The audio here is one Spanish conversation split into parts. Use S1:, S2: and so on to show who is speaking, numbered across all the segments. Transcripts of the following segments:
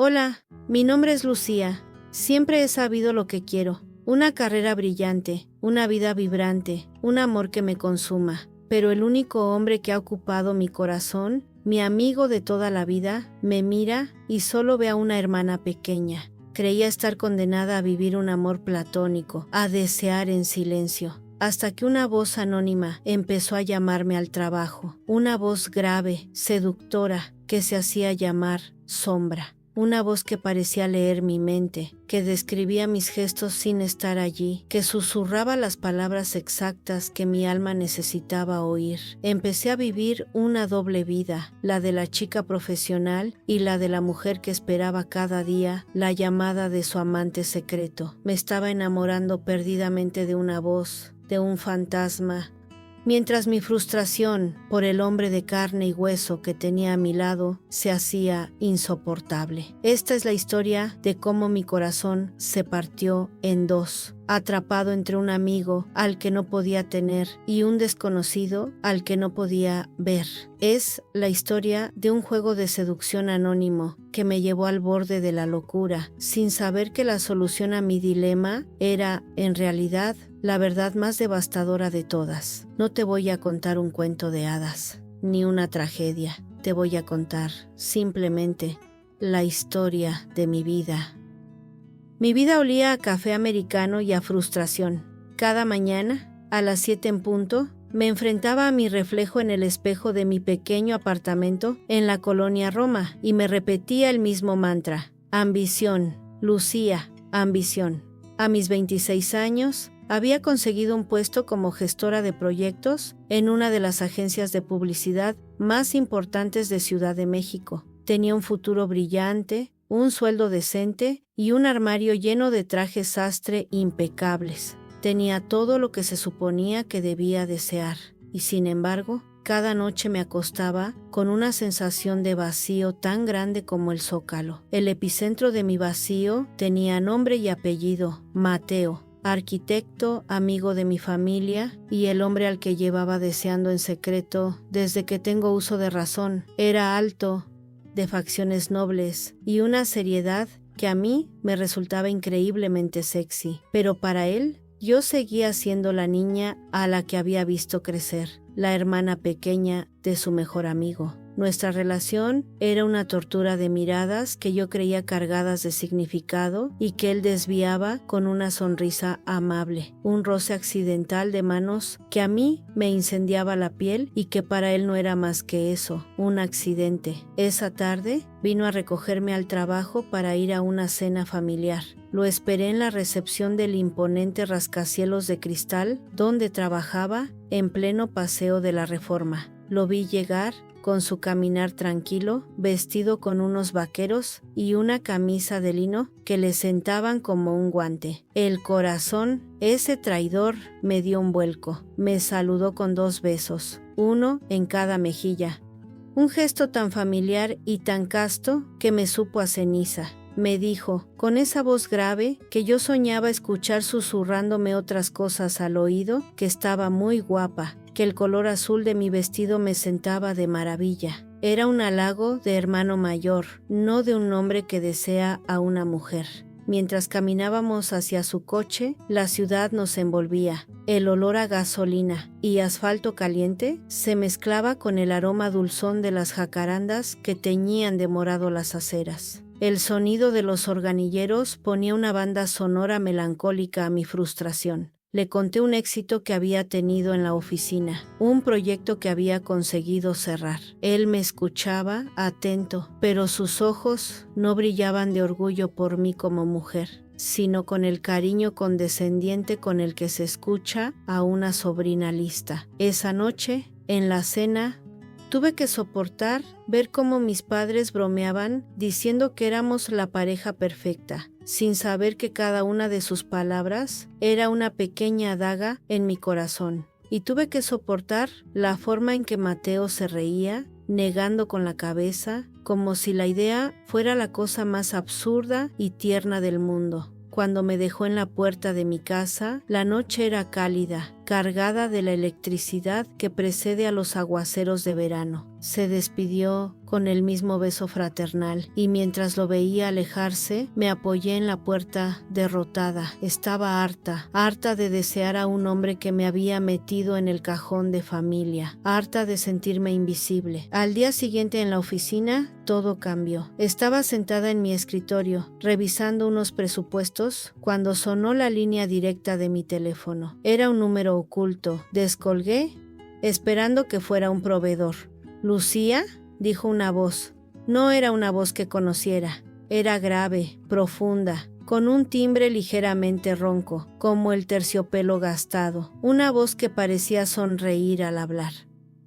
S1: Hola, mi nombre es Lucía. Siempre he sabido lo que quiero. Una carrera brillante, una vida vibrante, un amor que me consuma. Pero el único hombre que ha ocupado mi corazón, mi amigo de toda la vida, me mira y solo ve a una hermana pequeña. Creía estar condenada a vivir un amor platónico, a desear en silencio. Hasta que una voz anónima empezó a llamarme al trabajo. Una voz grave, seductora, que se hacía llamar Sombra. Una voz que parecía leer mi mente, que describía mis gestos sin estar allí, que susurraba las palabras exactas que mi alma necesitaba oír. Empecé a vivir una doble vida, la de la chica profesional y la de la mujer que esperaba cada día la llamada de su amante secreto. Me estaba enamorando perdidamente de una voz, de un fantasma, mientras mi frustración por el hombre de carne y hueso que tenía a mi lado se hacía insoportable. Esta es la historia de cómo mi corazón se partió en dos, atrapado entre un amigo al que no podía tener y un desconocido al que no podía ver. Es la historia de un juego de seducción anónimo que me llevó al borde de la locura, sin saber que la solución a mi dilema era, en realidad, la verdad más devastadora de todas. No te voy a contar un cuento de hadas, ni una tragedia. Te voy a contar, simplemente, la historia de mi vida. Mi vida olía a café americano y a frustración. Cada mañana, a las 7 en punto, me enfrentaba a mi reflejo en el espejo de mi pequeño apartamento en la colonia Roma y me repetía el mismo mantra: ambición, Lucía, ambición. A mis 26 años, había conseguido un puesto como gestora de proyectos en una de las agencias de publicidad más importantes de Ciudad de México. Tenía un futuro brillante, un sueldo decente y un armario lleno de trajes sastre impecables. Tenía todo lo que se suponía que debía desear, y sin embargo, cada noche me acostaba con una sensación de vacío tan grande como el zócalo. El epicentro de mi vacío tenía nombre y apellido: Mateo, arquitecto, amigo de mi familia y el hombre al que llevaba deseando en secreto desde que tengo uso de razón. Era alto, de facciones nobles y una seriedad que a mí me resultaba increíblemente sexy, pero para él yo seguía siendo la niña a la que había visto crecer, la hermana pequeña de su mejor amigo. Nuestra relación era una tortura de miradas que yo creía cargadas de significado y que él desviaba con una sonrisa amable, un roce accidental de manos que a mí me incendiaba la piel y que para él no era más que eso, un accidente. Esa tarde vino a recogerme al trabajo para ir a una cena familiar. Lo esperé en la recepción del imponente rascacielos de cristal donde trabajaba en pleno Paseo de la Reforma. Lo vi llegar con su caminar tranquilo, vestido con unos vaqueros y una camisa de lino que le sentaban como un guante. El corazón, ese traidor, me dio un vuelco. Me saludó con 2 besos, uno en cada mejilla. Un gesto tan familiar y tan casto que me supo a ceniza. Me dijo, con esa voz grave que yo soñaba escuchar susurrándome otras cosas al oído, que estaba muy guapa, que el color azul de mi vestido me sentaba de maravilla. Era un halago de hermano mayor, no de un hombre que desea a una mujer. Mientras caminábamos hacia su coche, la ciudad nos envolvía. El olor a gasolina y asfalto caliente se mezclaba con el aroma dulzón de las jacarandas que teñían de morado las aceras. El sonido de los organilleros ponía una banda sonora melancólica a mi frustración. Le conté un éxito que había tenido en la oficina, un proyecto que había conseguido cerrar. Él me escuchaba, atento, pero sus ojos no brillaban de orgullo por mí como mujer, sino con el cariño condescendiente con el que se escucha a una sobrina lista. Esa noche, en la cena, tuve que soportar ver cómo mis padres bromeaban diciendo que éramos la pareja perfecta, sin saber que cada una de sus palabras era una pequeña daga en mi corazón. Y tuve que soportar la forma en que Mateo se reía, negando con la cabeza, como si la idea fuera la cosa más absurda y tierna del mundo. Cuando me dejó en la puerta de mi casa, la noche era cálida cargada de la electricidad que precede a los aguaceros de verano. Se despidió con el mismo beso fraternal y mientras lo veía alejarse, me apoyé en la puerta derrotada. Estaba harta de desear a un hombre que me había metido en el cajón de familia, harta de sentirme invisible. Al día siguiente en la oficina, todo cambió. Estaba sentada en mi escritorio, revisando unos presupuestos, cuando sonó la línea directa de mi teléfono. Era un número oculto. Descolgué, esperando que fuera un proveedor. «¿Lucía?», dijo una voz. No era una voz que conociera. Era grave, profunda, con un timbre ligeramente ronco, como el terciopelo gastado. Una voz que parecía sonreír al hablar.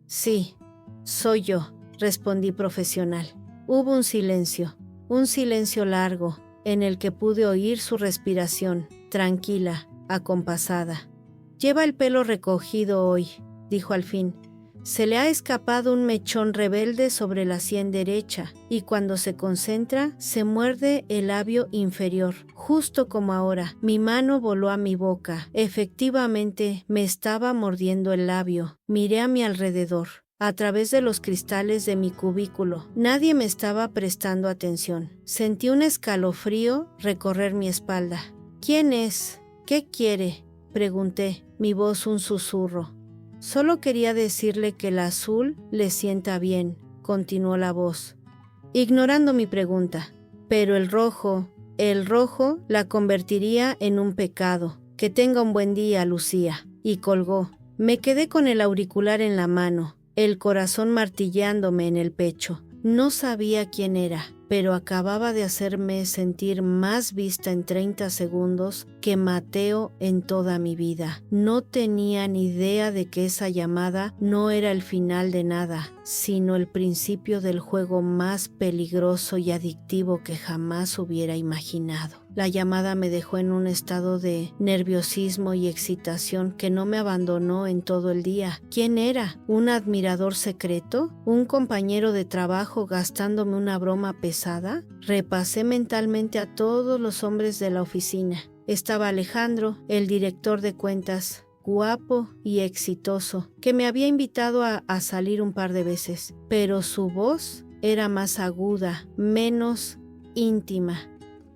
S1: «Sí, soy yo», respondí profesional. Hubo un silencio largo, en el que pude oír su respiración, tranquila, acompasada. «Lleva el pelo recogido hoy», dijo al fin. «Se le ha escapado un mechón rebelde sobre la sien derecha y cuando se concentra se muerde el labio inferior, justo como ahora. Mi mano voló a mi boca. Efectivamente, me estaba mordiendo el labio. Miré a mi alrededor, a través de los cristales de mi cubículo. Nadie me estaba prestando atención. Sentí un escalofrío recorrer mi espalda. «¿Quién es? ¿Qué quiere?», pregunté, mi voz un susurro. «Solo quería decirle que el azul le sienta bien», continuó la voz, ignorando mi pregunta. «Pero el rojo la convertiría en un pecado. Que tenga un buen día, Lucía». Y colgó. Me quedé con el auricular en la mano, el corazón martilleándome en el pecho. No sabía quién era, pero acababa de hacerme sentir más vista en 30 segundos que Mateo en toda mi vida. No tenía ni idea de que esa llamada no era el final de nada, sino el principio del juego más peligroso y adictivo que jamás hubiera imaginado. La llamada me dejó en un estado de nerviosismo y excitación que no me abandonó en todo el día. ¿Quién era? ¿Un admirador secreto? ¿Un compañero de trabajo gastándome una broma pesada? Repasé mentalmente a todos los hombres de la oficina. Estaba Alejandro, el director de cuentas, guapo y exitoso, que me había invitado a salir un par de veces, pero su voz era más aguda, menos íntima.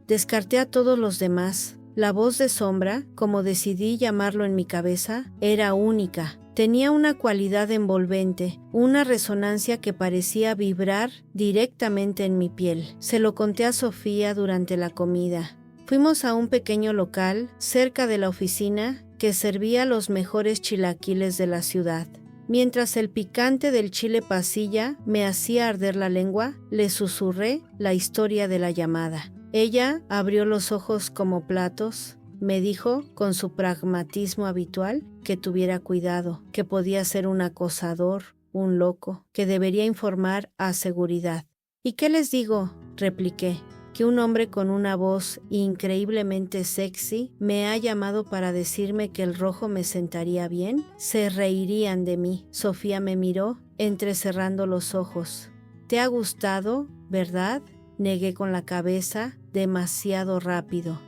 S1: Descarté a todos los demás. La voz de Sombra, como decidí llamarlo en mi cabeza, era única. Tenía una cualidad envolvente, una resonancia que parecía vibrar directamente en mi piel. Se lo conté a Sofía durante la comida. Fuimos a un pequeño local cerca de la oficina que servía los mejores chilaquiles de la ciudad. Mientras el picante del chile pasilla me hacía arder la lengua, le susurré la historia de la llamada. Ella abrió los ojos como platos, me dijo con su pragmatismo habitual que tuviera cuidado, que podía ser un acosador, un loco, que debería informar a seguridad. «¿Y qué les digo?», repliqué. «Que un hombre con una voz increíblemente sexy me ha llamado para decirme que el rojo me sentaría bien. Se reirían de mí». Sofía me miró, entrecerrando los ojos. «¿Te ha gustado, verdad?», negué con la cabeza, demasiado rápido.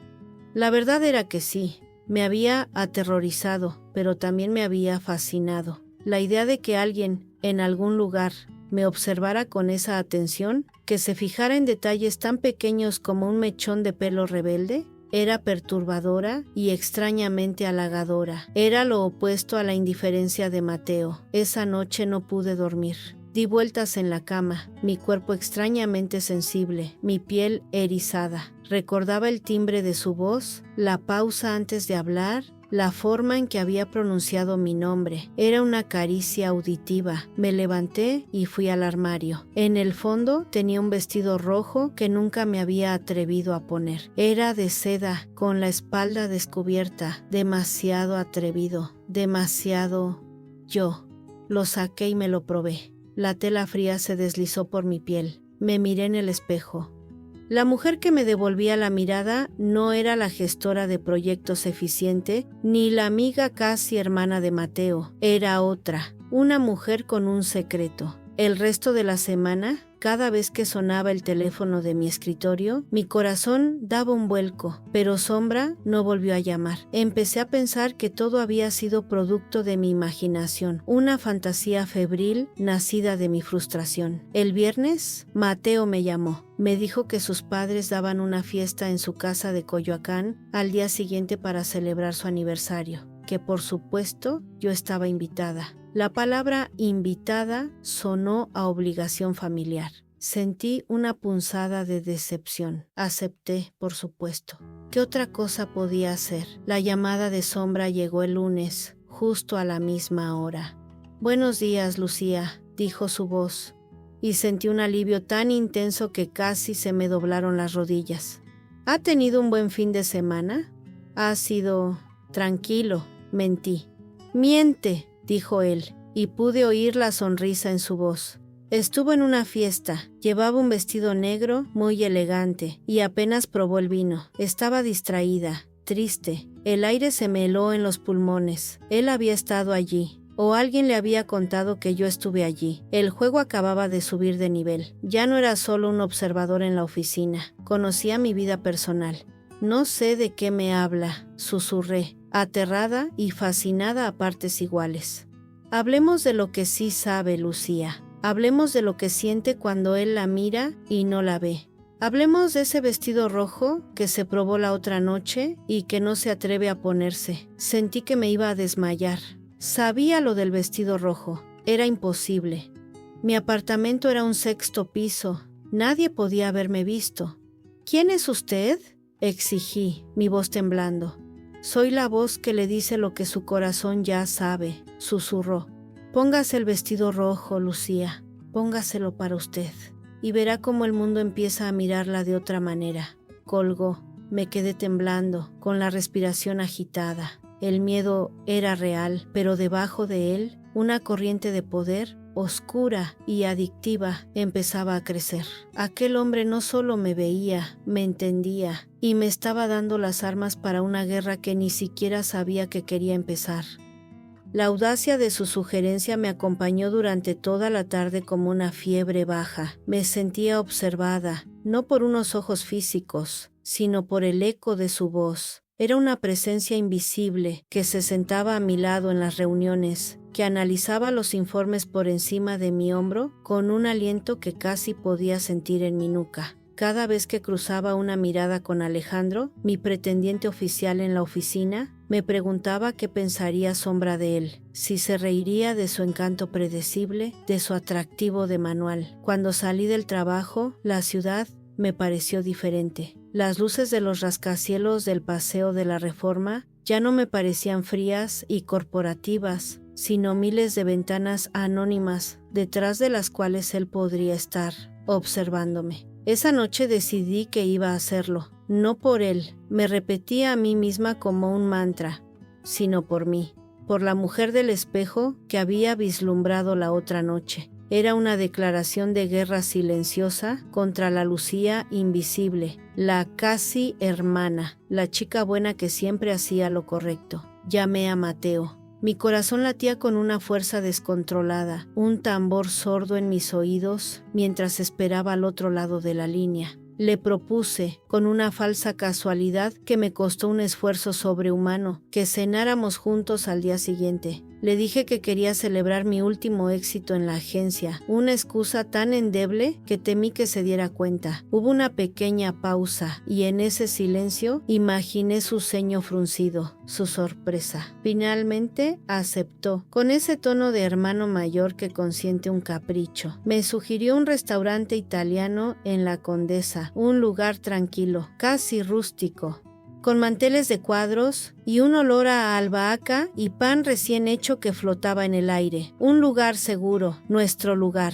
S1: La verdad era que sí, me había aterrorizado, pero también me había fascinado. La idea de que alguien, en algún lugar, me observara con esa atención, que se fijara en detalles tan pequeños como un mechón de pelo rebelde, era perturbadora y extrañamente halagadora. Era lo opuesto a la indiferencia de Mateo. Esa noche no pude dormir. Di vueltas en la cama, mi cuerpo extrañamente sensible, mi piel erizada. Recordaba el timbre de su voz, la pausa antes de hablar, la forma en que había pronunciado mi nombre. Era una caricia auditiva. Me levanté y fui al armario. En el fondo tenía un vestido rojo que nunca me había atrevido a poner. Era de seda, con la espalda descubierta. Demasiado atrevido, demasiado yo. Lo saqué y me lo probé. La tela fría se deslizó por mi piel. Me miré en el espejo. La mujer que me devolvía la mirada no era la gestora de proyectos eficiente, ni la amiga casi hermana de Mateo. Era otra, una mujer con un secreto. El resto de la semana, cada vez que sonaba el teléfono de mi escritorio, mi corazón daba un vuelco, pero Sombra no volvió a llamar. Empecé a pensar que todo había sido producto de mi imaginación, una fantasía febril nacida de mi frustración. El viernes, Mateo me llamó. Me dijo que sus padres daban una fiesta en su casa de Coyoacán al día siguiente para celebrar su aniversario, que por supuesto yo estaba invitada. La palabra invitada sonó a obligación familiar. Sentí una punzada de decepción. Acepté, por supuesto. ¿Qué otra cosa podía hacer? La llamada de Sombra llegó el lunes, justo a la misma hora. «Buenos días, Lucía», dijo su voz, y sentí un alivio tan intenso que casi se me doblaron las rodillas. «¿Ha tenido un buen fin de semana?» «Ha sido tranquilo», mentí. «Miente», dijo él, y pude oír la sonrisa en su voz. Estuvo en una fiesta, llevaba un vestido negro muy elegante y apenas probó el vino. Estaba distraída, triste, el aire se me heló en los pulmones. Él había estado allí, o alguien le había contado que yo estuve allí. El juego acababa de subir de nivel. Ya no era solo un observador en la oficina, conocía mi vida personal. «No sé de qué me habla», susurré, aterrada y fascinada a partes iguales. «Hablemos de lo que sí sabe, Lucía. Hablemos de lo que siente cuando él la mira y no la ve. Hablemos de ese vestido rojo que se probó la otra noche y que no se atreve a ponerse. Sentí que me iba a desmayar. Sabía lo del vestido rojo. Era imposible. Mi apartamento era un 6º piso. Nadie podía haberme visto. «¿Quién es usted?», exigí, mi voz temblando. «Soy la voz que le dice lo que su corazón ya sabe», susurró. «Póngase el vestido rojo, Lucía. Póngaselo para usted. Y verá cómo el mundo empieza a mirarla de otra manera». Colgó. Me quedé temblando, con la respiración agitada. El miedo era real, pero debajo de él, una corriente de poder, oscura y adictiva, empezaba a crecer. Aquel hombre no solo me veía, me entendía, y me estaba dando las armas para una guerra que ni siquiera sabía que quería empezar. La audacia de su sugerencia me acompañó durante toda la tarde como una fiebre baja. Me sentía observada, no por unos ojos físicos, sino por el eco de su voz. Era una presencia invisible que se sentaba a mi lado en las reuniones, que analizaba los informes por encima de mi hombro con un aliento que casi podía sentir en mi nuca. Cada vez que cruzaba una mirada con Alejandro, mi pretendiente oficial en la oficina, me preguntaba qué pensaría Sombra de él, si se reiría de su encanto predecible, de su atractivo de manual. Cuando salí del trabajo, la ciudad me pareció diferente. Las luces de los rascacielos del Paseo de la Reforma ya no me parecían frías y corporativas, sino miles de ventanas anónimas detrás de las cuales él podría estar, observándome. Esa noche decidí que iba a hacerlo, no por él, me repetía a mí misma como un mantra, sino por mí, por la mujer del espejo que había vislumbrado la otra noche. Era una declaración de guerra silenciosa contra la Lucía invisible, la casi hermana, la chica buena que siempre hacía lo correcto. Llamé a Mateo. Mi corazón latía con una fuerza descontrolada, un tambor sordo en mis oídos mientras esperaba al otro lado de la línea. Le propuse, con una falsa casualidad que me costó un esfuerzo sobrehumano, que cenáramos juntos al día siguiente. Le dije que quería celebrar mi último éxito en la agencia, una excusa tan endeble que temí que se diera cuenta. Hubo una pequeña pausa y en ese silencio imaginé su ceño fruncido, su sorpresa. Finalmente aceptó, con ese tono de hermano mayor que consiente un capricho. Me sugirió un restaurante italiano en La Condesa, un lugar tranquilo, casi rústico, con manteles de cuadros y un olor a albahaca y pan recién hecho que flotaba en el aire. Un lugar seguro, nuestro lugar.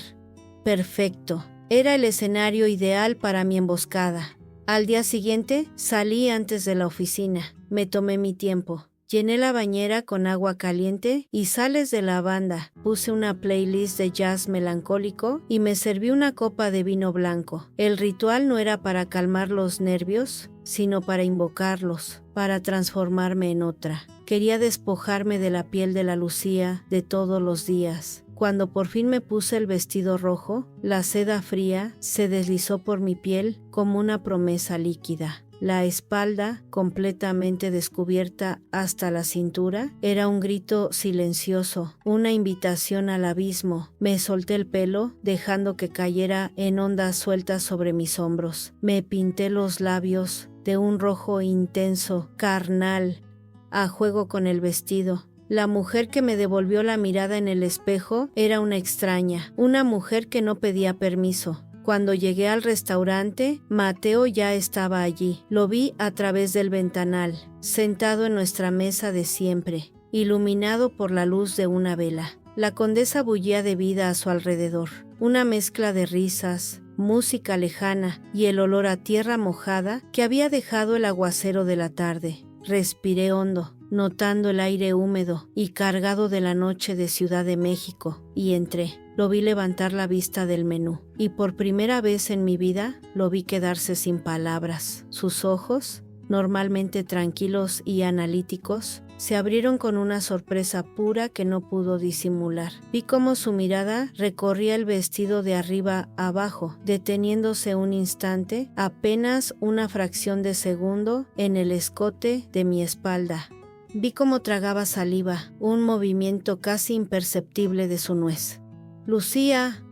S1: Perfecto. Era el escenario ideal para mi emboscada. Al día siguiente salí antes de la oficina. Me tomé mi tiempo. Llené la bañera con agua caliente y sales de lavanda. Puse una playlist de jazz melancólico y me serví una copa de vino blanco. El ritual no era para calmar los nervios, sino para invocarlos, para transformarme en otra. Quería despojarme de la piel de la Lucía de todos los días. Cuando por fin me puse el vestido rojo, la seda fría se deslizó por mi piel como una promesa líquida. La espalda, completamente descubierta hasta la cintura, era un grito silencioso, una invitación al abismo. Me solté el pelo, dejando que cayera en ondas sueltas sobre mis hombros. Me pinté los labios de un rojo intenso, carnal, a juego con el vestido. La mujer que me devolvió la mirada en el espejo era una extraña, una mujer que no pedía permiso. Cuando llegué al restaurante, Mateo ya estaba allí. Lo vi a través del ventanal, sentado en nuestra mesa de siempre, iluminado por la luz de una vela. La condesa bullía de vida a su alrededor, una mezcla de risas, música lejana y el olor a tierra mojada que había dejado el aguacero de la tarde. Respiré hondo, notando el aire húmedo y cargado de la noche de Ciudad de México, y entré. Lo vi levantar la vista del menú, y por primera vez en mi vida lo vi quedarse sin palabras. Sus ojos, normalmente tranquilos y analíticos, se abrieron con una sorpresa pura que no pudo disimular. Vi cómo su mirada recorría el vestido de arriba a abajo, deteniéndose un instante, apenas una fracción de segundo, en el escote de mi espalda. Vi cómo tragaba saliva, un movimiento casi imperceptible de su nuez. «Lucía»,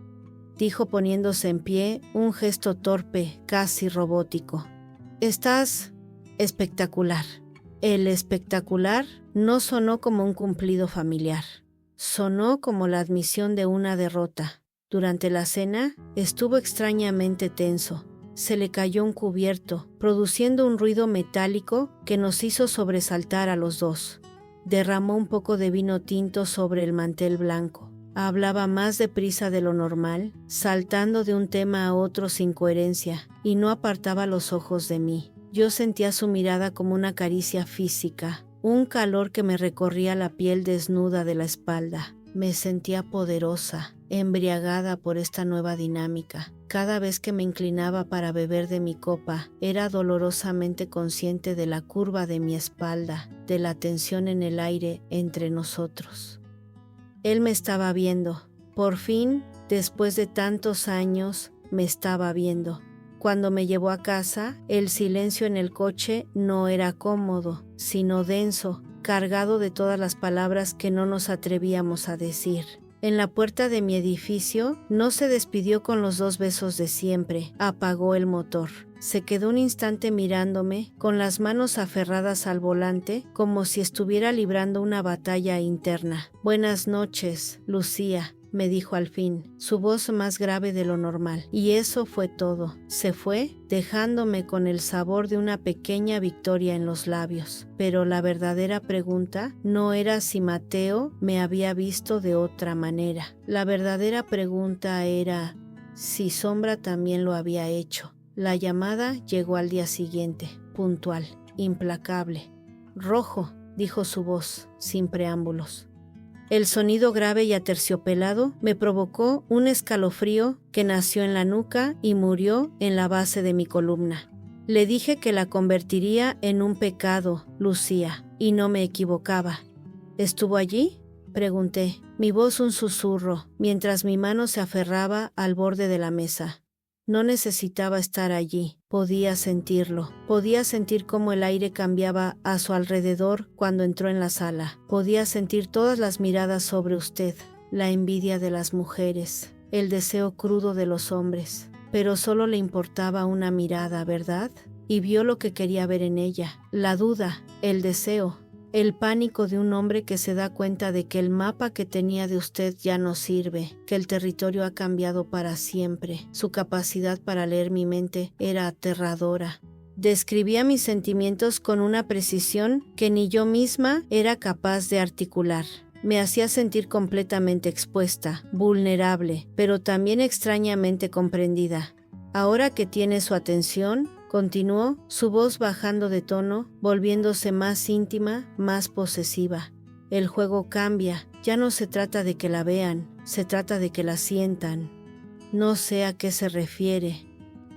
S1: dijo poniéndose en pie, un gesto torpe, casi robótico. «Estás espectacular». El espectacular no sonó como un cumplido familiar. Sonó como la admisión de una derrota. Durante la cena estuvo extrañamente tenso. Se le cayó un cubierto, produciendo un ruido metálico que nos hizo sobresaltar a los dos. Derramó un poco de vino tinto sobre el mantel blanco. Hablaba más deprisa de lo normal, saltando de un tema a otro sin coherencia, y no apartaba los ojos de mí. Yo sentía su mirada como una caricia física, un calor que me recorría la piel desnuda de la espalda. Me sentía poderosa, embriagada por esta nueva dinámica. Cada vez que me inclinaba para beber de mi copa, era dolorosamente consciente de la curva de mi espalda, de la tensión en el aire entre nosotros. Él me estaba viendo. Por fin, después de tantos años, me estaba viendo. Cuando me llevó a casa, el silencio en el coche no era cómodo, sino denso, cargado de todas las palabras que no nos atrevíamos a decir. En la puerta de mi edificio, no se despidió con los 2 besos de siempre. Apagó el motor. Se quedó un instante mirándome, con las manos aferradas al volante, como si estuviera librando una batalla interna. «Buenas noches, Lucía», me dijo al fin, su voz más grave de lo normal. Y eso fue todo. Se fue, dejándome con el sabor de una pequeña victoria en los labios. Pero la verdadera pregunta no era si Mateo me había visto de otra manera. La verdadera pregunta era si Sombra también lo había hecho. La llamada llegó al día siguiente, puntual, implacable. «Rojo», dijo su voz, sin preámbulos. El sonido grave y aterciopelado me provocó un escalofrío que nació en la nuca y murió en la base de mi columna. Le dije que la convertiría en un pecado, Lucía, y no me equivocaba. «¿Estuvo allí?», pregunté, mi voz un susurro, mientras mi mano se aferraba al borde de la mesa. No necesitaba estar allí, podía sentirlo. Podía sentir cómo el aire cambiaba a su alrededor cuando entró en la sala. Podía sentir todas las miradas sobre usted, la envidia de las mujeres, el deseo crudo de los hombres. Pero solo le importaba una mirada, ¿verdad? Y vio lo que quería ver en ella, la duda, el deseo. El pánico de un hombre que se da cuenta de que el mapa que tenía de usted ya no sirve, que el territorio ha cambiado para siempre. Su capacidad para leer mi mente era aterradora. Describía mis sentimientos con una precisión que ni yo misma era capaz de articular. Me hacía sentir completamente expuesta, vulnerable, pero también extrañamente comprendida. Ahora que tiene su atención, continuó, su voz bajando de tono, volviéndose más íntima, más posesiva. El juego cambia, ya no se trata de que la vean, se trata de que la sientan. No sé a qué se refiere.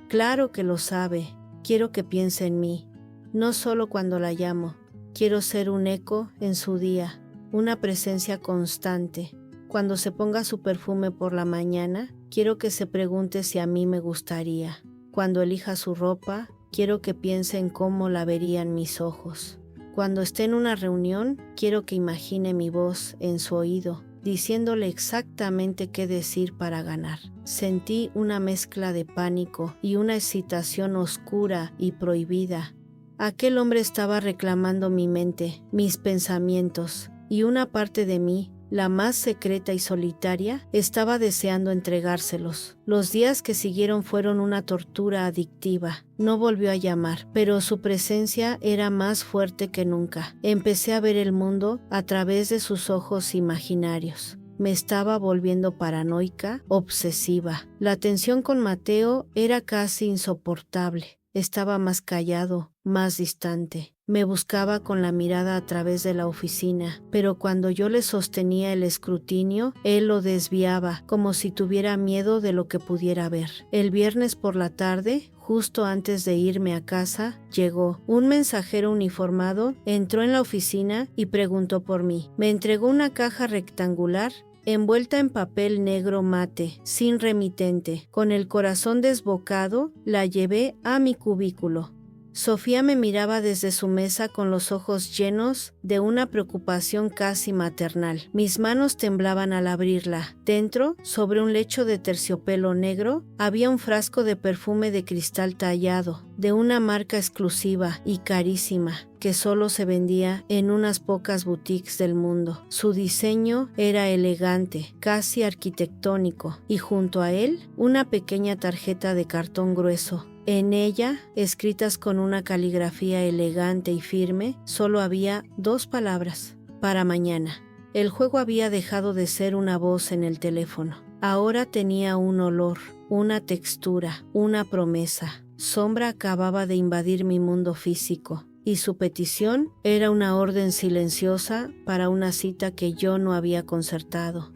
S1: Claro que lo sabe, quiero que piense en mí. No solo cuando la llamo, quiero ser un eco en su día, una presencia constante. Cuando se ponga su perfume por la mañana, quiero que se pregunte si a mí me gustaría. Cuando elija su ropa, quiero que piense en cómo la verían mis ojos. Cuando esté en una reunión, quiero que imagine mi voz en su oído, diciéndole exactamente qué decir para ganar. Sentí una mezcla de pánico y una excitación oscura y prohibida. Aquel hombre estaba reclamando mi mente, mis pensamientos, y una parte de mí, la más secreta y solitaria, estaba deseando entregárselos. Los días que siguieron fueron una tortura adictiva. No volvió a llamar, pero su presencia era más fuerte que nunca. Empecé a ver el mundo a través de sus ojos imaginarios. Me estaba volviendo paranoica, obsesiva. La tensión con Mateo era casi insoportable. Estaba más callado, más distante. Me buscaba con la mirada a través de la oficina, pero cuando yo le sostenía el escrutinio, él lo desviaba, como si tuviera miedo de lo que pudiera ver. El viernes por la tarde, justo antes de irme a casa, llegó. Un mensajero uniformado entró en la oficina y preguntó por mí. Me entregó una caja rectangular envuelta en papel negro mate, sin remitente. Con el corazón desbocado, la llevé a mi cubículo. Sofía me miraba desde su mesa con los ojos llenos de una preocupación casi maternal. Mis manos temblaban al abrirla. Dentro, sobre un lecho de terciopelo negro, había un frasco de perfume de cristal tallado, de una marca exclusiva y carísima, que solo se vendía en unas pocas boutiques del mundo. Su diseño era elegante, casi arquitectónico, y junto a él, una pequeña tarjeta de cartón grueso. En ella, escritas con una caligrafía elegante y firme, solo había 2 palabras: para mañana. El juego había dejado de ser una voz en el teléfono. Ahora tenía un olor, una textura, una promesa. Sombra acababa de invadir mi mundo físico, y su petición era una orden silenciosa para una cita que yo no había concertado.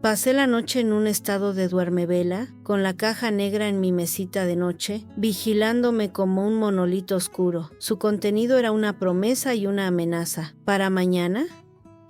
S1: Pasé la noche en un estado de duermevela, con la caja negra en mi mesita de noche, vigilándome como un monolito oscuro. Su contenido era una promesa y una amenaza. ¿Para mañana?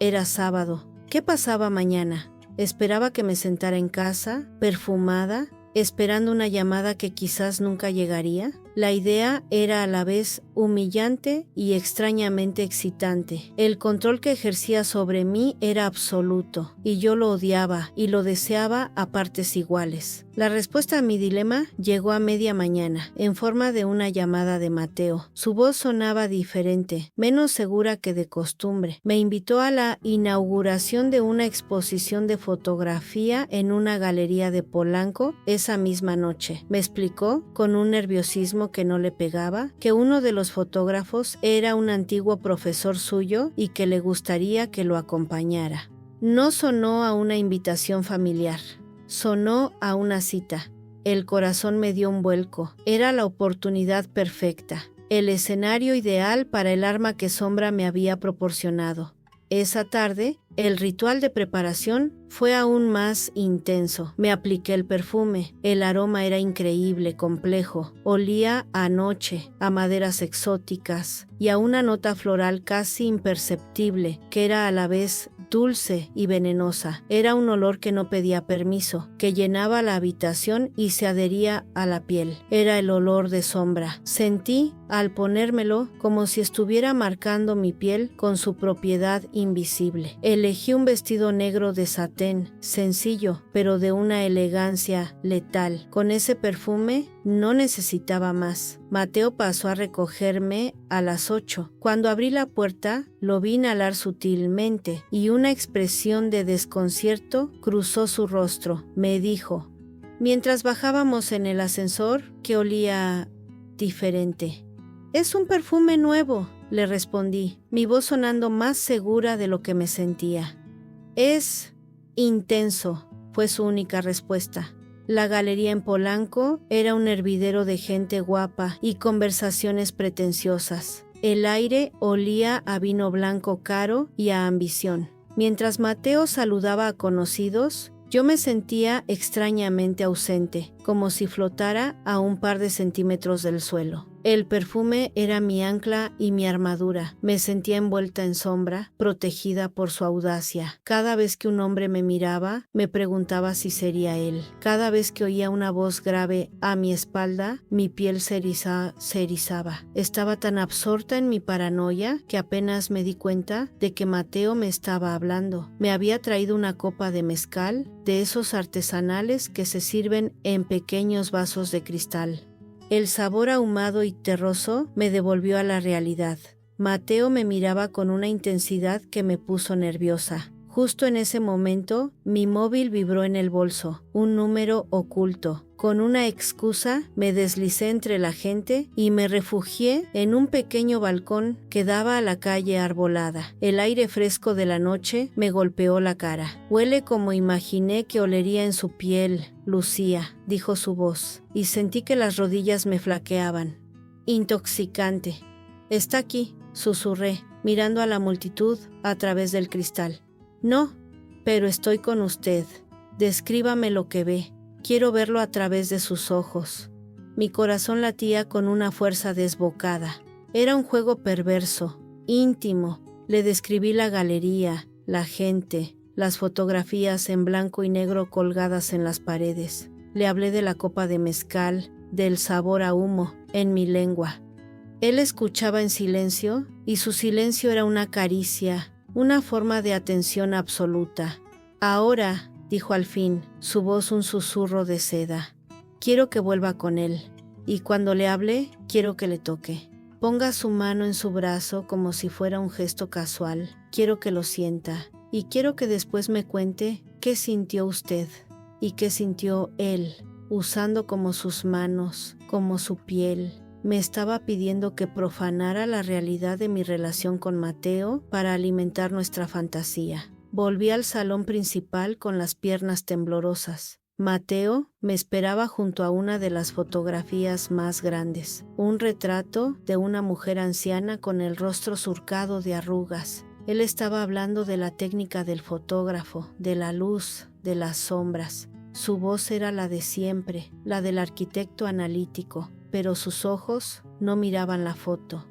S1: Era sábado. ¿Qué pasaba mañana? Esperaba que me sentara en casa, perfumada, esperando una llamada que quizás nunca llegaría. La idea era a la vez humillante y extrañamente excitante. El control que ejercía sobre mí era absoluto, y yo lo odiaba y lo deseaba a partes iguales. La respuesta a mi dilema llegó a media mañana, en forma de una llamada de Mateo. Su voz sonaba diferente, menos segura que de costumbre. Me invitó a la inauguración de una exposición de fotografía en una galería de Polanco esa misma noche. Me explicó, con un nerviosismo que no le pegaba, que uno de los fotógrafos era un antiguo profesor suyo y que le gustaría que lo acompañara. No sonó a una invitación familiar, sonó a una cita. El corazón me dio un vuelco. Era la oportunidad perfecta, el escenario ideal para el arma que Sombra me había proporcionado. Esa tarde, el ritual de preparación fue aún más intenso. Me apliqué el perfume. El aroma era increíble, complejo. Olía a noche, a maderas exóticas y a una nota floral casi imperceptible, que era a la vez dulce y venenosa. Era un olor que no pedía permiso, que llenaba la habitación y se adhería a la piel. Era el olor de Sombra. Sentí, al ponérmelo, como si estuviera marcando mi piel con su propiedad invisible. Elegí un vestido negro de satén, sencillo, pero de una elegancia letal. Con ese perfume no necesitaba más. Mateo pasó a recogerme a las 8. Cuando abrí la puerta, lo vi inhalar sutilmente y una expresión de desconcierto cruzó su rostro. Me dijo, mientras bajábamos en el ascensor, que olía diferente. «Es un perfume nuevo», le respondí, mi voz sonando más segura de lo que me sentía. «Es intenso», fue su única respuesta. La galería en Polanco era un hervidero de gente guapa y conversaciones pretenciosas. El aire olía a vino blanco caro y a ambición. Mientras Mateo saludaba a conocidos, yo me sentía extrañamente ausente, como si flotara a un par de centímetros del suelo. El perfume era mi ancla y mi armadura. Me sentía envuelta en sombra, protegida por su audacia. Cada vez que un hombre me miraba, me preguntaba si sería él. Cada vez que oía una voz grave a mi espalda, mi piel se erizaba. Estaba tan absorta en mi paranoia que apenas me di cuenta de que Mateo me estaba hablando. Me había traído una copa de mezcal, de esos artesanales que se sirven en pequeños vasos de cristal. El sabor ahumado y terroso me devolvió a la realidad. Mateo me miraba con una intensidad que me puso nerviosa. Justo en ese momento, mi móvil vibró en el bolso, un número oculto. Con una excusa, me deslicé entre la gente y me refugié en un pequeño balcón que daba a la calle arbolada. El aire fresco de la noche me golpeó la cara. Huele como imaginé que olería en su piel, Lucía, dijo su voz, y sentí que las rodillas me flaqueaban. Intoxicante. Está aquí, susurré, mirando a la multitud a través del cristal. No, pero estoy con usted. Descríbame lo que ve. Quiero verlo a través de sus ojos. Mi corazón latía con una fuerza desbocada. Era un juego perverso, íntimo. Le describí la galería, la gente, las fotografías en blanco y negro colgadas en las paredes. Le hablé de la copa de mezcal, del sabor a humo, en mi lengua. Él escuchaba en silencio, y su silencio era una caricia, una forma de atención absoluta. Ahora, dijo al fin, su voz un susurro de seda. Quiero que vuelva con él, y cuando le hable, quiero que le toque. Ponga su mano en su brazo como si fuera un gesto casual. Quiero que lo sienta, y quiero que después me cuente qué sintió usted, y qué sintió él, usando como sus manos, como su piel. Me estaba pidiendo que profanara la realidad de mi relación con Mateo para alimentar nuestra fantasía. Volví al salón principal con las piernas temblorosas. Mateo me esperaba junto a una de las fotografías más grandes, un retrato de una mujer anciana con el rostro surcado de arrugas. Él estaba hablando de la técnica del fotógrafo, de la luz, de las sombras. Su voz era la de siempre, la del arquitecto analítico, pero sus ojos no miraban la foto.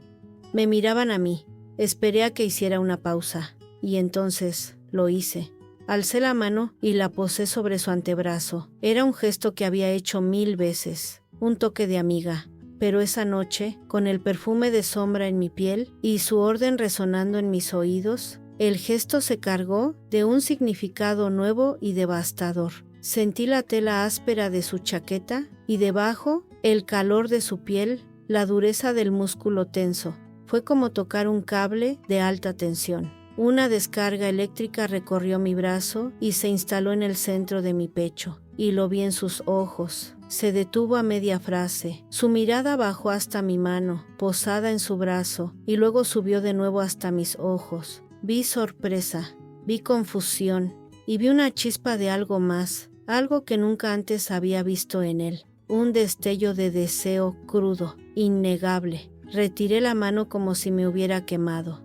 S1: Me miraban a mí. Esperé a que hiciera una pausa, y entonces lo hice. Alcé la mano y la posé sobre su antebrazo. Era un gesto que había hecho 1000 veces, un toque de amiga. Pero esa noche, con el perfume de sombra en mi piel y su orden resonando en mis oídos, el gesto se cargó de un significado nuevo y devastador. Sentí la tela áspera de su chaqueta y debajo el calor de su piel, la dureza del músculo tenso. Fue como tocar un cable de alta tensión. Una descarga eléctrica recorrió mi brazo y se instaló en el centro de mi pecho, y lo vi en sus ojos. Se detuvo a media frase. Su mirada bajó hasta mi mano, posada en su brazo, y luego subió de nuevo hasta mis ojos. Vi sorpresa, vi confusión, y vi una chispa de algo más, algo que nunca antes había visto en él. Un destello de deseo crudo, innegable. Retiré la mano como si me hubiera quemado.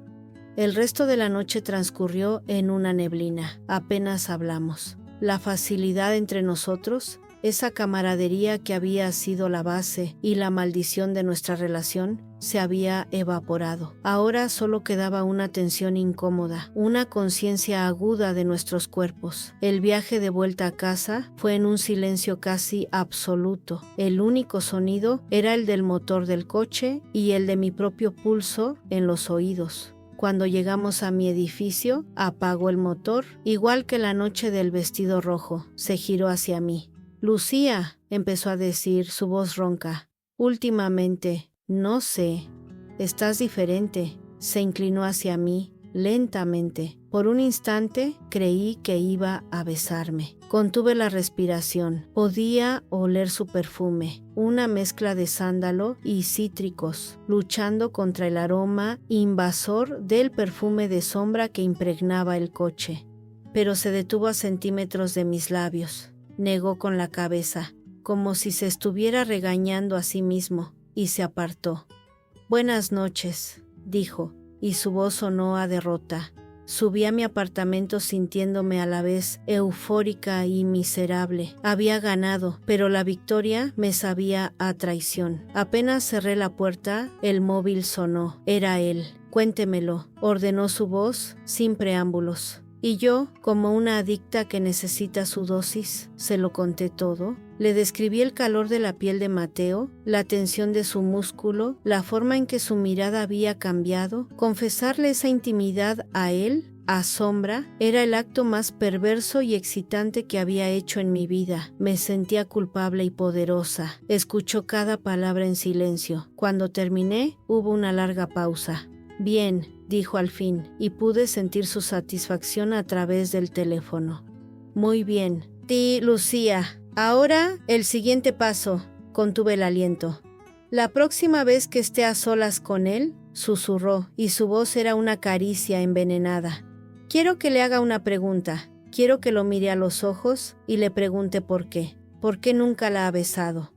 S1: El resto de la noche transcurrió en una neblina. Apenas hablamos. La facilidad entre nosotros, esa camaradería que había sido la base y la maldición de nuestra relación, se había evaporado. Ahora solo quedaba una tensión incómoda, una conciencia aguda de nuestros cuerpos. El viaje de vuelta a casa fue en un silencio casi absoluto. El único sonido era el del motor del coche y el de mi propio pulso en los oídos. Cuando llegamos a mi edificio, apagó el motor, igual que la noche del vestido rojo. Se giró hacia mí. «Lucía», empezó a decir, su voz ronca. «Últimamente, no sé, estás diferente». Se inclinó hacia mí, lentamente. Por un instante, creí que iba a besarme. Contuve la respiración. Podía oler su perfume, una mezcla de sándalo y cítricos, luchando contra el aroma invasor del perfume de sombra que impregnaba el coche. Pero se detuvo a centímetros de mis labios. Negó con la cabeza, como si se estuviera regañando a sí mismo, y se apartó. «Buenas noches», dijo, y su voz sonó a derrota. Subí a mi apartamento sintiéndome a la vez eufórica y miserable. Había ganado, pero la victoria me sabía a traición. Apenas cerré la puerta, el móvil sonó. Era él. «Cuéntemelo», ordenó su voz sin preámbulos. Y yo, como una adicta que necesita su dosis, se lo conté todo. Le describí el calor de la piel de Mateo, la tensión de su músculo, la forma en que su mirada había cambiado. Confesarle esa intimidad a él, a Sombra, era el acto más perverso y excitante que había hecho en mi vida. Me sentía culpable y poderosa. Escuchó cada palabra en silencio. Cuando terminé, hubo una larga pausa. «Bien», dijo al fin, y pude sentir su satisfacción a través del teléfono. «Muy bien. Lucía. Ahora, el siguiente paso», contuve el aliento. «La próxima vez que esté a solas con él», susurró, y su voz era una caricia envenenada. «Quiero que le haga una pregunta. Quiero que lo mire a los ojos y le pregunte por qué. ¿Por qué nunca la ha besado?»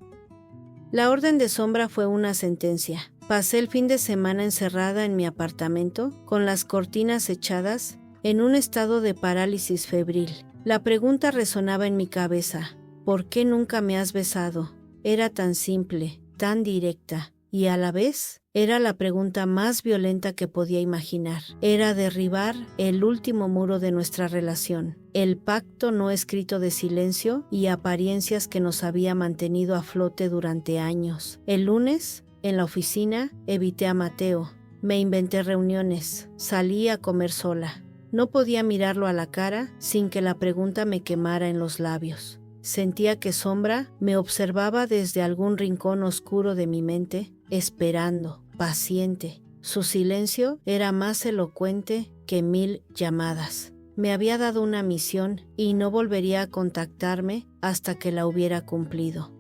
S1: La orden de Sombra fue una sentencia. Pasé el fin de semana encerrada en mi apartamento, con las cortinas echadas, en un estado de parálisis febril. La pregunta resonaba en mi cabeza. «¿Por qué nunca me has besado?» Era tan simple, tan directa, y a la vez era la pregunta más violenta que podía imaginar. Era derribar el último muro de nuestra relación, el pacto no escrito de silencio y apariencias que nos había mantenido a flote durante años. El lunes, en la oficina, evité a Mateo. Me inventé reuniones. Salí a comer sola. No podía mirarlo a la cara sin que la pregunta me quemara en los labios. Sentía que Sombra me observaba desde algún rincón oscuro de mi mente, esperando, paciente. Su silencio era más elocuente que 1000 llamadas. Me había dado una misión y no volvería a contactarme hasta que la hubiera cumplido.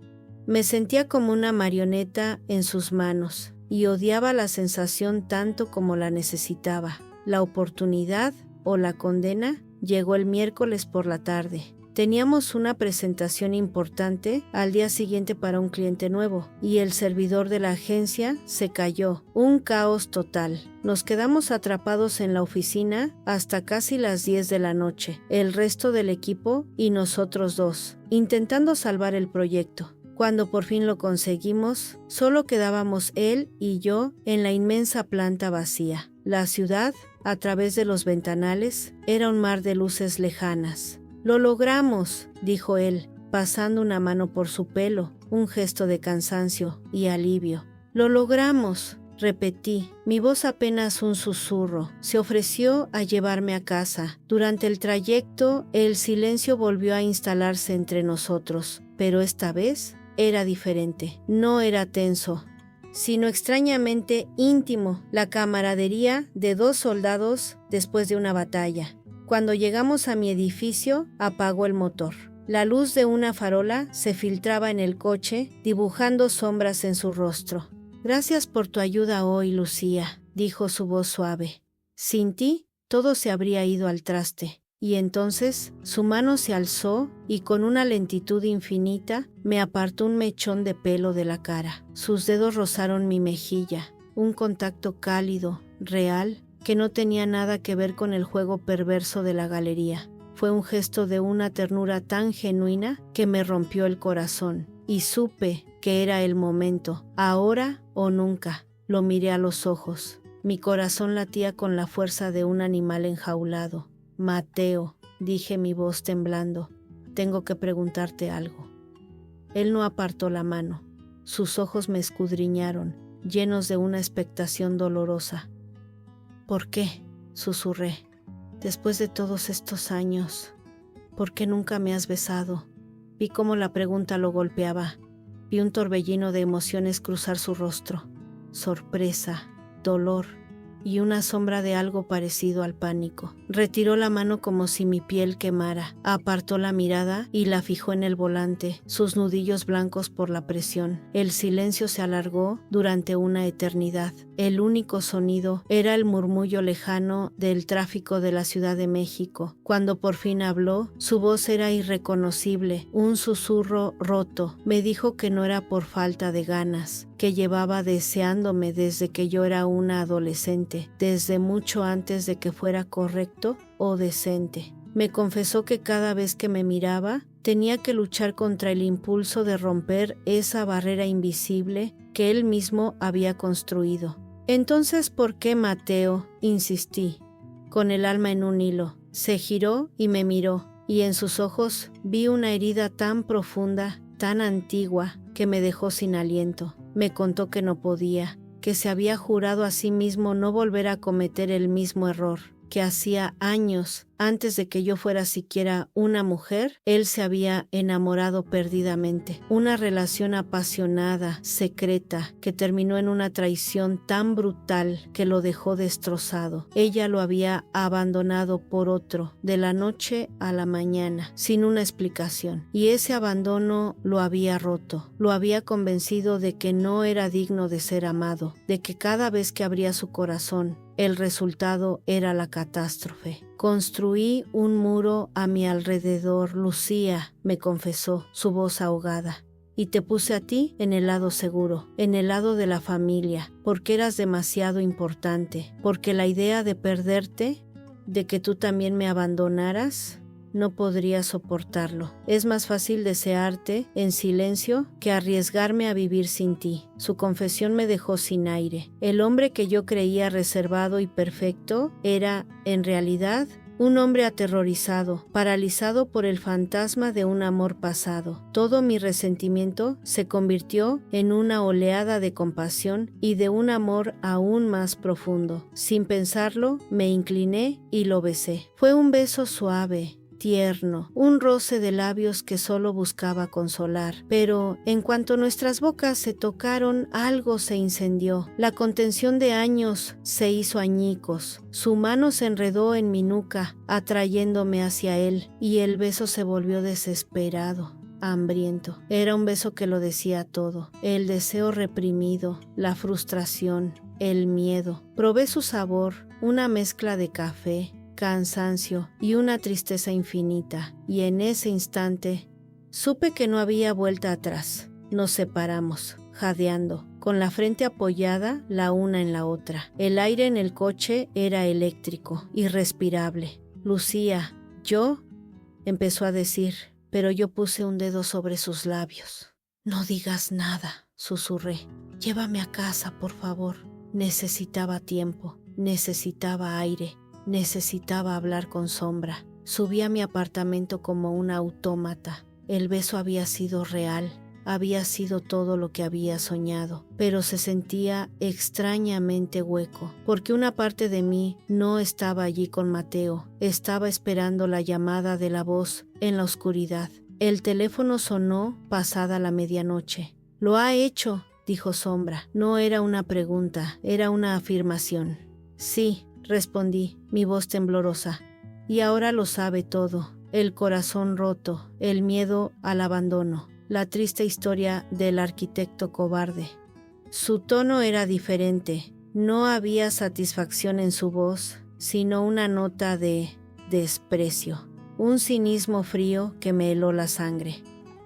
S1: Me sentía como una marioneta en sus manos y odiaba la sensación tanto como la necesitaba. La oportunidad o la condena llegó el miércoles por la tarde. Teníamos una presentación importante al día siguiente para un cliente nuevo y el servidor de la agencia se cayó. Un caos total. Nos quedamos atrapados en la oficina hasta casi las 10 de la noche, el resto del equipo y nosotros dos, intentando salvar el proyecto. Cuando por fin lo conseguimos, solo quedábamos él y yo en la inmensa planta vacía. La ciudad, a través de los ventanales, era un mar de luces lejanas. «Lo logramos», dijo él, pasando una mano por su pelo, un gesto de cansancio y alivio. «Lo logramos», repetí, mi voz apenas un susurro. Se ofreció a llevarme a casa. Durante el trayecto, el silencio volvió a instalarse entre nosotros, pero esta vez era diferente. No era tenso, sino extrañamente íntimo, la camaradería de 2 soldados después de una batalla. Cuando llegamos a mi edificio, apagó el motor. La luz de una farola se filtraba en el coche, dibujando sombras en su rostro. «Gracias por tu ayuda hoy, Lucía», dijo su voz suave. «Sin ti, todo se habría ido al traste». Y entonces su mano se alzó y con una lentitud infinita me apartó un mechón de pelo de la cara. Sus dedos rozaron mi mejilla, un contacto cálido, real, que no tenía nada que ver con el juego perverso de la galería. Fue un gesto de una ternura tan genuina que me rompió el corazón, y supe que era el momento, ahora o nunca. Lo miré a los ojos. Mi corazón latía con la fuerza de un animal enjaulado. «Mateo», dije, mi voz temblando, «tengo que preguntarte algo». Él no apartó la mano. Sus ojos me escudriñaron, llenos de una expectación dolorosa. «¿Por qué?», susurré. «Después de todos estos años, ¿por qué nunca me has besado?». Vi cómo la pregunta lo golpeaba. Vi un torbellino de emociones cruzar su rostro. Sorpresa, dolor y una sombra de algo parecido al pánico. Retiró la mano como si mi piel quemara. Apartó la mirada y la fijó en el volante, sus nudillos blancos por la presión. El silencio se alargó durante una eternidad. El único sonido era el murmullo lejano del tráfico de la Ciudad de México. Cuando por fin habló, su voz era irreconocible, un susurro roto. Me dijo que no era por falta de ganas, que llevaba deseándome desde que yo era una adolescente, desde mucho antes de que fuera correcto o decente. Me confesó que cada vez que me miraba, tenía que luchar contra el impulso de romper esa barrera invisible que él mismo había construido. Entonces, ¿por qué, Mateo? Insistí, con el alma en un hilo. Se giró y me miró, y en sus ojos vi una herida tan profunda, tan antigua, que me dejó sin aliento. Me contó que no podía, que se había jurado a sí mismo no volver a cometer el mismo error, que hacía años, antes de que yo fuera siquiera una mujer, él se había enamorado perdidamente. Una relación apasionada, secreta, que terminó en una traición tan brutal que lo dejó destrozado. Ella lo había abandonado por otro, de la noche a la mañana, sin una explicación. Y ese abandono lo había roto, lo había convencido de que no era digno de ser amado, de que cada vez que abría su corazón, el resultado era la catástrofe. Construí un muro a mi alrededor, Lucía, me confesó, su voz ahogada. Y te puse a ti en el lado seguro, en el lado de la familia, porque eras demasiado importante, porque la idea de perderte, de que tú también me abandonaras, no podría soportarlo. Es más fácil desearte en silencio que arriesgarme a vivir sin ti. Su confesión me dejó sin aire. El hombre que yo creía reservado y perfecto era, en realidad, un hombre aterrorizado, paralizado por el fantasma de un amor pasado. Todo mi resentimiento se convirtió en una oleada de compasión y de un amor aún más profundo. Sin pensarlo, me incliné y lo besé. Fue un beso suave, tierno, un roce de labios que solo buscaba consolar. Pero en cuanto nuestras bocas se tocaron, algo se incendió. La contención de años se hizo añicos. Su mano se enredó en mi nuca, atrayéndome hacia él, y el beso se volvió desesperado, hambriento. Era un beso que lo decía todo. El deseo reprimido, la frustración, el miedo. Probé su sabor, una mezcla de café, cansancio y una tristeza infinita, y en ese instante supe que no había vuelta atrás. Nos separamos, jadeando, con la frente apoyada la una en la otra. El aire en el coche era eléctrico, irrespirable. Lucía, yo, empezó a decir, pero yo puse un dedo sobre sus labios. No digas nada, susurré. Llévame a casa, por favor. Necesitaba tiempo, necesitaba aire. Necesitaba hablar con Sombra. Subí a mi apartamento como un autómata. El beso había sido real, había sido todo lo que había soñado, pero se sentía extrañamente hueco, porque una parte de mí no estaba allí con Mateo, estaba esperando la llamada de la voz en la oscuridad. El teléfono sonó pasada la medianoche. «Lo ha hecho», dijo Sombra. No era una pregunta, era una afirmación. «Sí», respondí, mi voz temblorosa. «Y ahora lo sabe todo, el corazón roto, el miedo al abandono, la triste historia del arquitecto cobarde». Su tono era diferente, no había satisfacción en su voz, sino una nota de desprecio, un cinismo frío que me heló la sangre.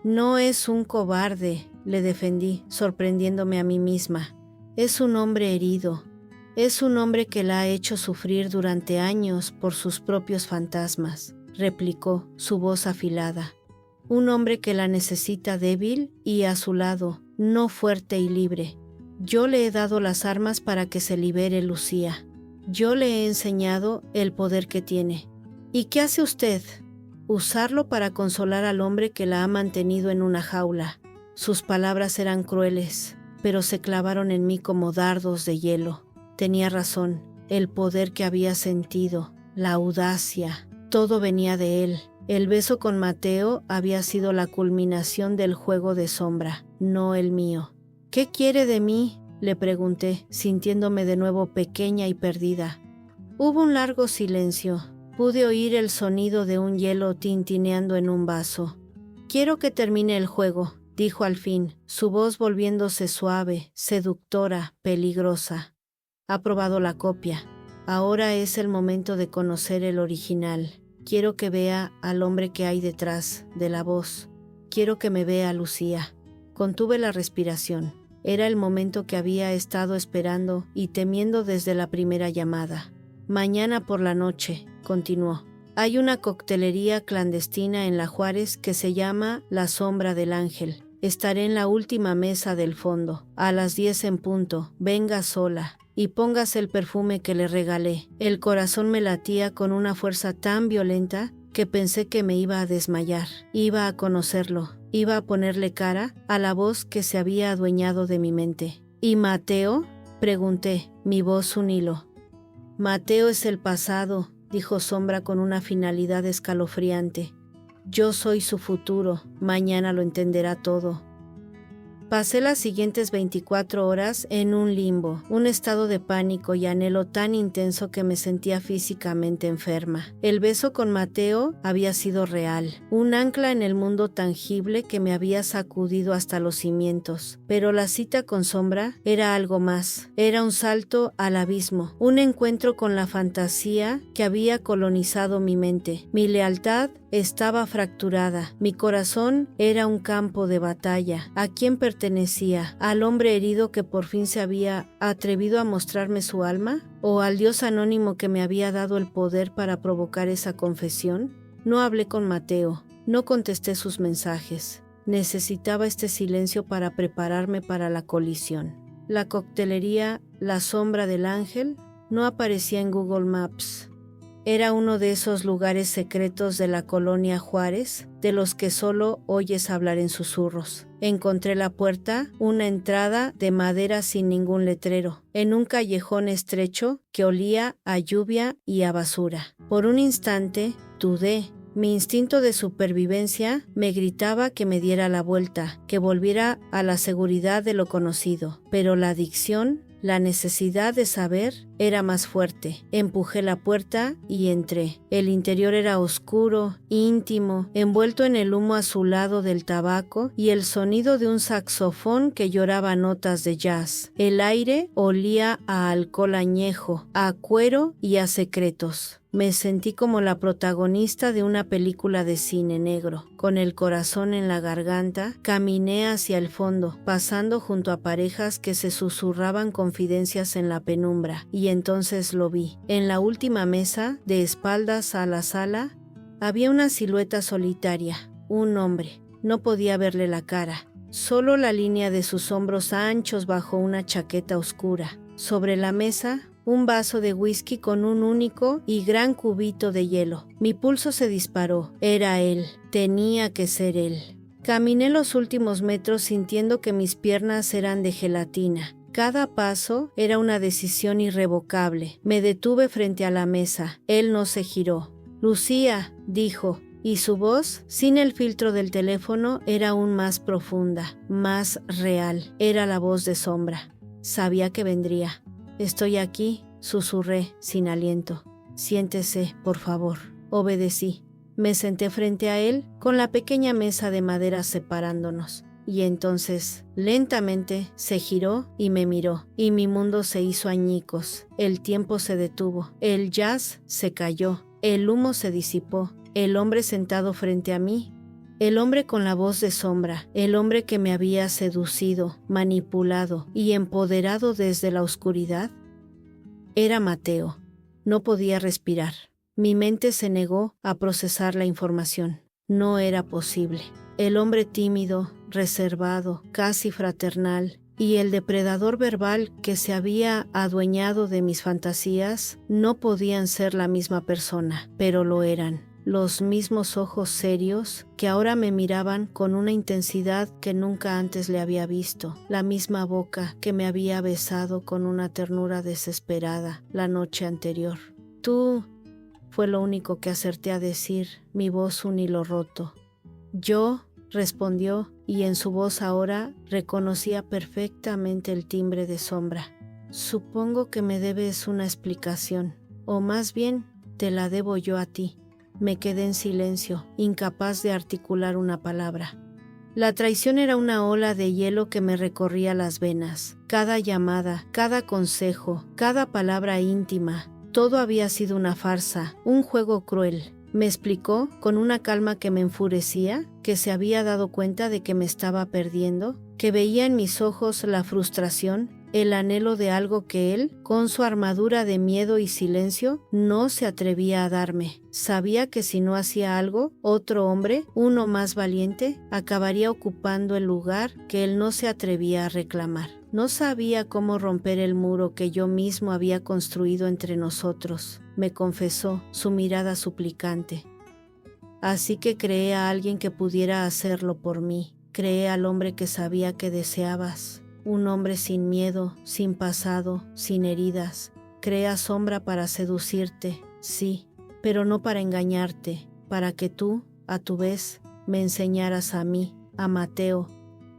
S1: «No es un cobarde», le defendí, sorprendiéndome a mí misma. «Es un hombre herido. Es un hombre que la ha hecho sufrir durante años por sus propios fantasmas», replicó, su voz afilada. «Un hombre que la necesita débil y a su lado, no fuerte y libre. Yo le he dado las armas para que se libere, Lucía. Yo le he enseñado el poder que tiene. ¿Y qué hace usted? Usarlo para consolar al hombre que la ha mantenido en una jaula». Sus palabras eran crueles, pero se clavaron en mí como dardos de hielo. Tenía razón, el poder que había sentido, la audacia, todo venía de él. El beso con Mateo había sido la culminación del juego de Sombra, no el mío. «¿Qué quiere de mí?», le pregunté, sintiéndome de nuevo pequeña y perdida. Hubo un largo silencio. Pude oír el sonido de un hielo tintineando en un vaso. «Quiero que termine el juego», dijo al fin, su voz volviéndose suave, seductora, peligrosa. «Ha probado la copia. Ahora es el momento de conocer el original. Quiero que vea al hombre que hay detrás de la voz. Quiero que me vea, Lucía». Contuve la respiración. Era el momento que había estado esperando y temiendo desde la primera llamada. Mañana por la noche, continuó. Hay una coctelería clandestina en La Juárez que se llama La Sombra del Ángel. Estaré en la última mesa del fondo, a las 10 en punto. Venga sola y póngase el perfume que le regalé. El corazón me latía con una fuerza tan violenta que pensé que me iba a desmayar. Iba a conocerlo, iba a ponerle cara a la voz que se había adueñado de mi mente. ¿Y Mateo?, pregunté, mi voz un hilo. Mateo es el pasado, dijo Sombra con una finalidad escalofriante. Yo soy su futuro, mañana lo entenderá todo. Pasé las siguientes 24 horas en un limbo, un estado de pánico y anhelo tan intenso que me sentía físicamente enferma. El beso con Mateo había sido real, un ancla en el mundo tangible que me había sacudido hasta los cimientos. Pero la cita con Sombra era algo más, era un salto al abismo, un encuentro con la fantasía que había colonizado mi mente. Mi lealtad estaba fracturada, mi corazón era un campo de batalla. ¿A quién pertenecía? ¿Al hombre herido que por fin se había atrevido a mostrarme su alma? ¿O al Dios anónimo que me había dado el poder para provocar esa confesión? No hablé con Mateo, no contesté sus mensajes. Necesitaba este silencio para prepararme para la colisión. La coctelería La Sombra del Ángel no aparecía en Google Maps. Era uno de esos lugares secretos de la colonia Juárez, de los que solo oyes hablar en susurros. Encontré la puerta, una entrada de madera sin ningún letrero, en un callejón estrecho que olía a lluvia y a basura. Por un instante, dudé. Mi instinto de supervivencia me gritaba que me diera la vuelta, que volviera a la seguridad de lo conocido, pero la adicción, la necesidad de saber, era más fuerte. Empujé la puerta y entré. El interior era oscuro, íntimo, envuelto en el humo azulado del tabaco y el sonido de un saxofón que lloraba notas de jazz. El aire olía a alcohol añejo, a cuero y a secretos. Me sentí como la protagonista de una película de cine negro. Con el corazón en la garganta, caminé hacia el fondo, pasando junto a parejas que se susurraban confidencias en la penumbra, y entonces lo vi. En la última mesa, de espaldas a la sala, había una silueta solitaria, un hombre. No podía verle la cara, solo la línea de sus hombros anchos bajo una chaqueta oscura. Sobre la mesa, un vaso de whisky con un único y gran cubito de hielo. Mi pulso se disparó. Era él. Tenía que ser él. Caminé los últimos metros sintiendo que mis piernas eran de gelatina. Cada paso era una decisión irrevocable. Me detuve frente a la mesa. Él no se giró. «Lucía», dijo, y su voz, sin el filtro del teléfono, era aún más profunda, más real. Era la voz de Sombra. Sabía que vendría. «Estoy aquí», susurré, sin aliento. «Siéntese, por favor». Obedecí. Me senté frente a él, con la pequeña mesa de madera separándonos. Y entonces, lentamente, se giró y me miró, y mi mundo se hizo añicos. El tiempo se detuvo, el jazz se cayó, el humo se disipó, el hombre sentado frente a mí, el hombre con la voz de Sombra, el hombre que me había seducido, manipulado y empoderado desde la oscuridad, era Mateo. No podía respirar. Mi mente se negó a procesar la información. No era posible. El hombre tímido, reservado, casi fraternal, y el depredador verbal que se había adueñado de mis fantasías no podían ser la misma persona, pero lo eran. Los mismos ojos serios que ahora me miraban con una intensidad que nunca antes le había visto, la misma boca que me había besado con una ternura desesperada la noche anterior. «Tú», fue lo único que acerté a decir, mi voz un hilo roto. «Yo», respondió, y en su voz ahora reconocía perfectamente el timbre de Sombra. «Supongo que me debes una explicación, o más bien te la debo yo a ti». Me quedé en silencio, incapaz de articular una palabra. La traición era una ola de hielo que me recorría las venas. Cada llamada, cada consejo, cada palabra íntima, todo había sido una farsa, un juego cruel. Me explicó, con una calma que me enfurecía, que se había dado cuenta de que me estaba perdiendo, que veía en mis ojos la frustración, el anhelo de algo que él, con su armadura de miedo y silencio, no se atrevía a darme. Sabía que si no hacía algo, otro hombre, uno más valiente, acabaría ocupando el lugar que él no se atrevía a reclamar. No sabía cómo romper el muro que yo mismo había construido entre nosotros, me confesó, su mirada suplicante. Así que creé a alguien que pudiera hacerlo por mí. Creé al hombre que sabía que deseabas. Un hombre sin miedo, sin pasado, sin heridas. Creé a Sombra para seducirte, sí, pero no para engañarte, para que tú, a tu vez, me enseñaras a mí, a Mateo,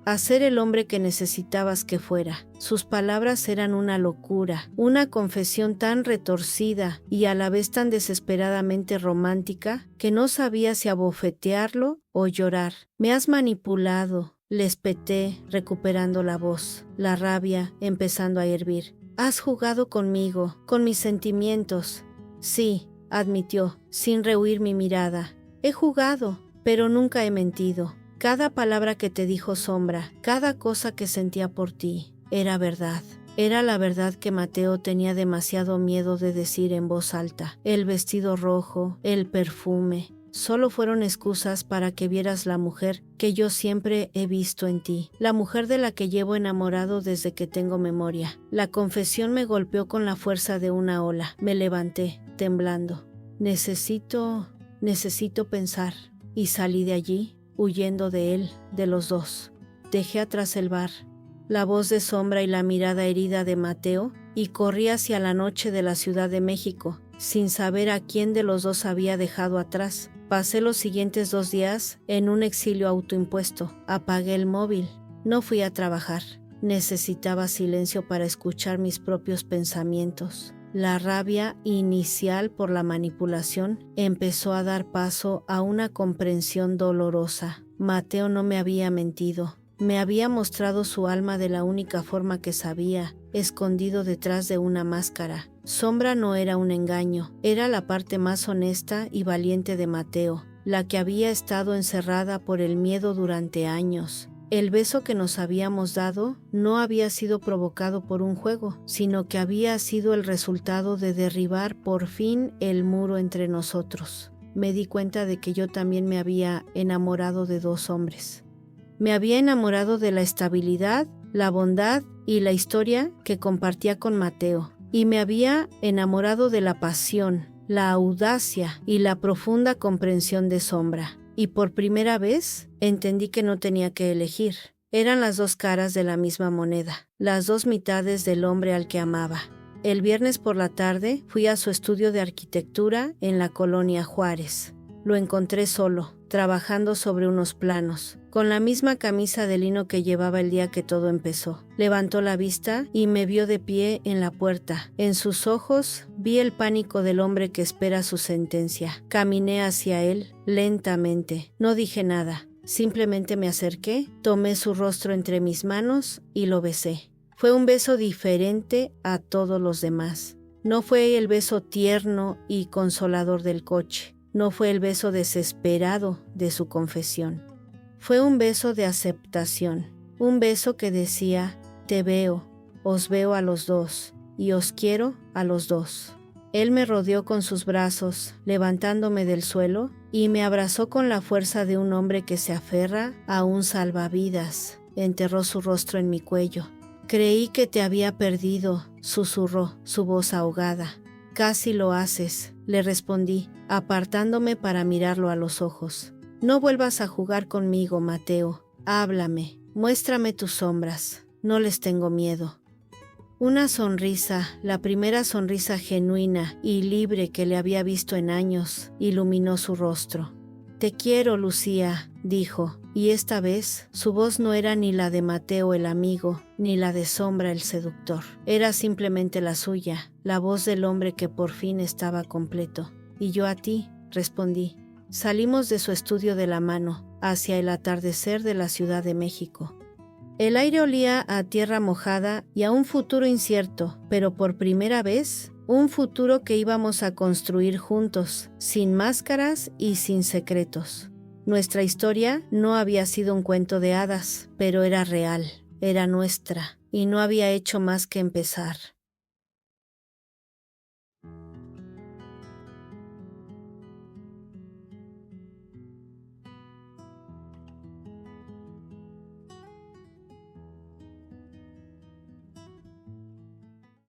S1: a ser el hombre que necesitabas que fuera. Sus palabras eran una locura, una confesión tan retorcida y a la vez tan desesperadamente romántica que no sabía si abofetearlo o llorar. Me has manipulado, le espeté, recuperando la voz, la rabia empezando a hervir. Has jugado conmigo, con mis sentimientos. Sí, admitió, sin rehuir mi mirada. He jugado, pero nunca he mentido. Cada palabra que te dijo Sombra, cada cosa que sentía por ti, era verdad. Era la verdad que Mateo tenía demasiado miedo de decir en voz alta. El vestido rojo, el perfume, solo fueron excusas para que vieras la mujer que yo siempre he visto en ti, la mujer de la que llevo enamorado desde que tengo memoria. La confesión me golpeó con la fuerza de una ola. Me levanté, temblando. Necesito pensar. Y salí de allí, huyendo de él, de los dos. Dejé atrás el bar, la voz de Sombra y la mirada herida de Mateo, y corrí hacia la noche de la Ciudad de México, sin saber a quién de los dos había dejado atrás. Pasé los siguientes 2 días en un exilio autoimpuesto. Apagué el móvil. No fui a trabajar. Necesitaba silencio para escuchar mis propios pensamientos. La rabia inicial por la manipulación empezó a dar paso a una comprensión dolorosa. Mateo no me había mentido. Me había mostrado su alma de la única forma que sabía, escondido detrás de una máscara. Sombra no era un engaño, era la parte más honesta y valiente de Mateo, la que había estado encerrada por el miedo durante años. El beso que nos habíamos dado no había sido provocado por un juego, sino que había sido el resultado de derribar por fin el muro entre nosotros. Me di cuenta de que yo también me había enamorado de 2 hombres. Me había enamorado de la estabilidad, la bondad y la historia que compartía con Mateo, y me había enamorado de la pasión, la audacia y la profunda comprensión de Sombra. Y por primera vez entendí que no tenía que elegir. Eran las 2 caras de la misma moneda, las 2 mitades del hombre al que amaba. El viernes por la tarde fui a su estudio de arquitectura en la colonia Juárez. Lo encontré solo, trabajando sobre unos planos, con la misma camisa de lino que llevaba el día que todo empezó. Levantó la vista y me vio de pie en la puerta. En sus ojos vi el pánico del hombre que espera su sentencia. Caminé hacia él lentamente. No dije nada. Simplemente me acerqué, tomé su rostro entre mis manos y lo besé. Fue un beso diferente a todos los demás. No fue el beso tierno y consolador del coche. No fue el beso desesperado de su confesión. Fue un beso de aceptación. Un beso que decía, te veo, os veo a los dos y os quiero a los dos. Él me rodeó con sus brazos, levantándome del suelo, y me abrazó con la fuerza de un hombre que se aferra a un salvavidas. Enterró su rostro en mi cuello. Creí que te había perdido, susurró, su voz ahogada. Casi lo haces, le respondí, apartándome para mirarlo a los ojos. No vuelvas a jugar conmigo, Mateo. Háblame, muéstrame tus sombras. No les tengo miedo. Una sonrisa, la primera sonrisa genuina y libre que le había visto en años, iluminó su rostro. Te quiero, Lucía, dijo, y esta vez su voz no era ni la de Mateo el amigo, ni la de Sombra el seductor. Era simplemente la suya, la voz del hombre que por fin estaba completo. Y yo a ti, respondí. Salimos de su estudio de la mano, hacia el atardecer de la Ciudad de México. El aire olía a tierra mojada y a un futuro incierto, pero por primera vez, un futuro que íbamos a construir juntos, sin máscaras y sin secretos. Nuestra historia no había sido un cuento de hadas, pero era real, era nuestra, y no había hecho más que empezar.